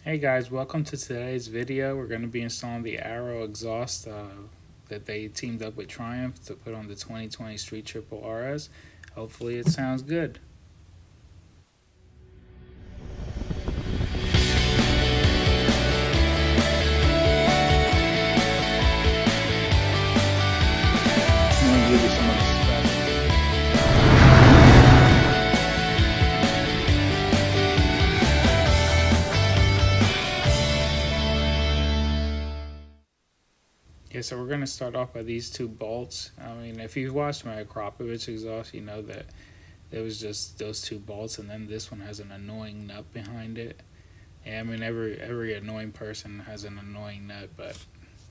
Hey guys, welcome to today's video. We're going to be installing the Arrow exhaust that they teamed up with Triumph to put on the 2020 Street Triple RS. Hopefully it sounds good. I'm going to give you some of the specs. Yeah, so we're going to start off by these two bolts. I mean, if you've watched my Akrapovic exhaust, you know that there was just those two bolts, and then this one has an annoying nut behind it. Yeah, I mean, every annoying person has an annoying nut, but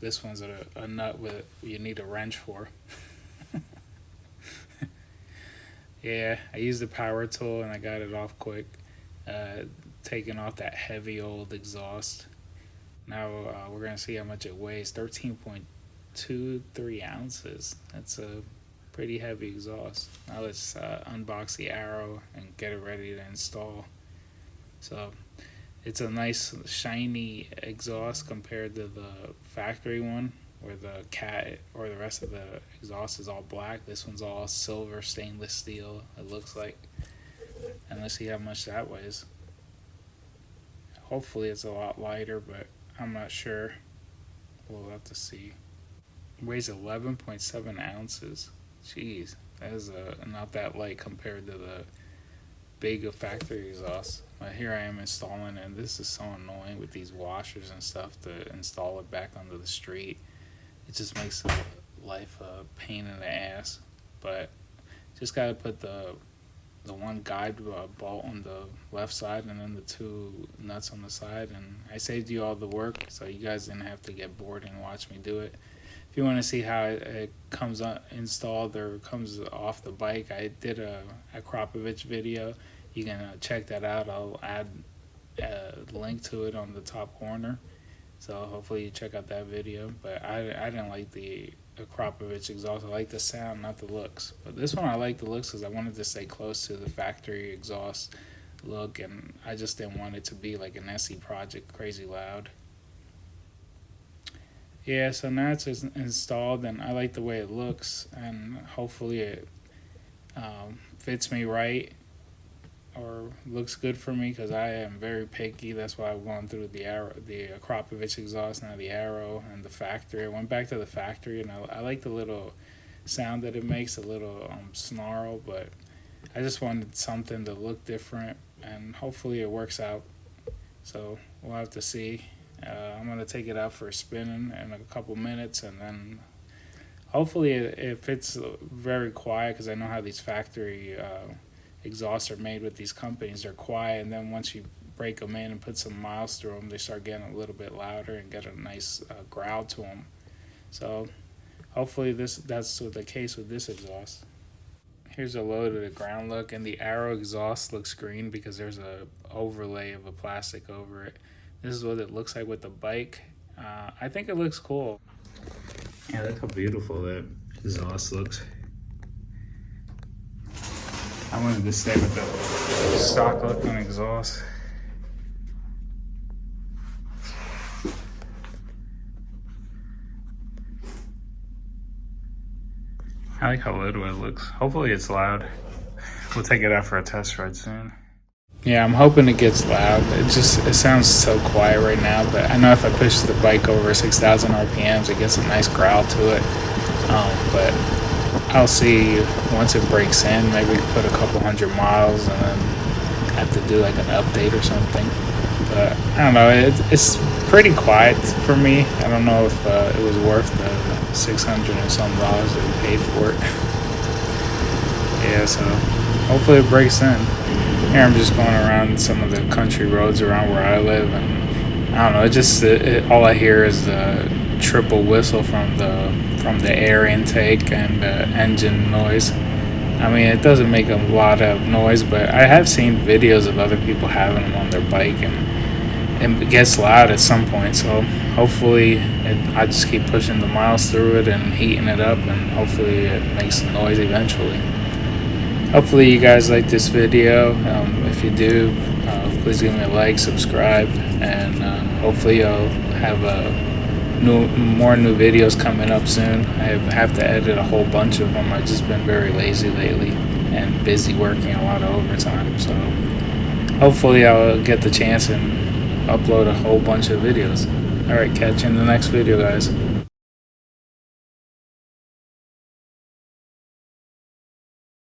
this one's a nut with you need a wrench for. Yeah, I used the power tool and I got it off quick, uh, taking off that heavy old exhaust. Now we're gonna see how much it weighs. 13.23 ounces. That's a pretty heavy exhaust. Now let's unbox the Arrow and get it ready to install. So it's a nice shiny exhaust compared to the factory one, where the cat or the rest of the exhaust is all black. This one's all silver stainless steel, it looks like. And let's see how much that weighs. Hopefully it's a lot lighter, but I'm not sure. We'll have to see. It weighs 11.7 ounces. Jeez, that is not that light compared to the big factory exhaust. But here I am installing it, and this is so annoying with these washers and stuff to install it back onto the street. It just makes life a pain in the ass. But just gotta put the one guide bolt on the left side and then the two nuts on the side, and I saved you all the work so you guys didn't have to get bored and watch me do it. If you want to see how it comes installed or comes off the bike, I did a Akrapovic video. You can check that out. I'll add a link to it on the top corner, so hopefully you check out that video. But I didn't like the Akrapovic exhaust. I like the sound, not the looks. But this one I like the looks because I wanted to stay close to the factory exhaust look, and I just didn't want it to be like an SE project, crazy loud. Yeah, so now it's installed, and I like the way it looks, and hopefully it fits me right or looks good for me because I am very picky. That's why I've gone through the Arrow, the Akrapovic exhaust, now the Arrow, and the factory. I went back to the factory, and I like the little sound that it makes, a little snarl, but I just wanted something to look different, and hopefully it works out. So we'll have to see. I'm gonna take it out for a spin in a couple minutes, and then hopefully it fits very quiet because I know how these factory exhausts are made with these companies. They're quiet, and then once you break them in and put some miles through them, they start getting a little bit louder and get a nice growl to them. So hopefully that's the case with this exhaust. Here's a low to the ground look, and the Arrow exhaust looks green because there's a overlay of a plastic over it. This is what it looks like with the bike. I think it looks cool. Yeah, look how beautiful that exhaust looks. I wanted to stay with the stock looking exhaust. I like how little it looks. Hopefully it's loud. We'll take it out for a test ride soon. Yeah, I'm hoping it gets loud. It sounds so quiet right now, but I know if I push the bike over 6,000 RPMs, it gets a nice growl to it. But I'll see once it breaks in. Maybe we can put a couple hundred miles and then have to do like an update or something. But I don't know. It's pretty quiet for me. I don't know if it was worth the 600 and some dollars that we paid for it. Yeah, so hopefully it breaks in. Here I'm just going around some of the country roads around where I live, and I don't know. All I hear is the triple whistle from the air intake and the engine noise. I mean, it doesn't make a lot of noise, but I have seen videos of other people having them on their bike, and it gets loud at some point. So hopefully, I just keep pushing the miles through it and heating it up, and hopefully it makes noise eventually. hopefully you guys like this video. If you do, please give me a like, subscribe, and hopefully I'll have more new videos coming up soon. I have to edit a whole bunch of them. I've just been very lazy lately and busy working a lot of overtime. So hopefully I'll get the chance and upload a whole bunch of videos. Alright, catch you in the next video, guys.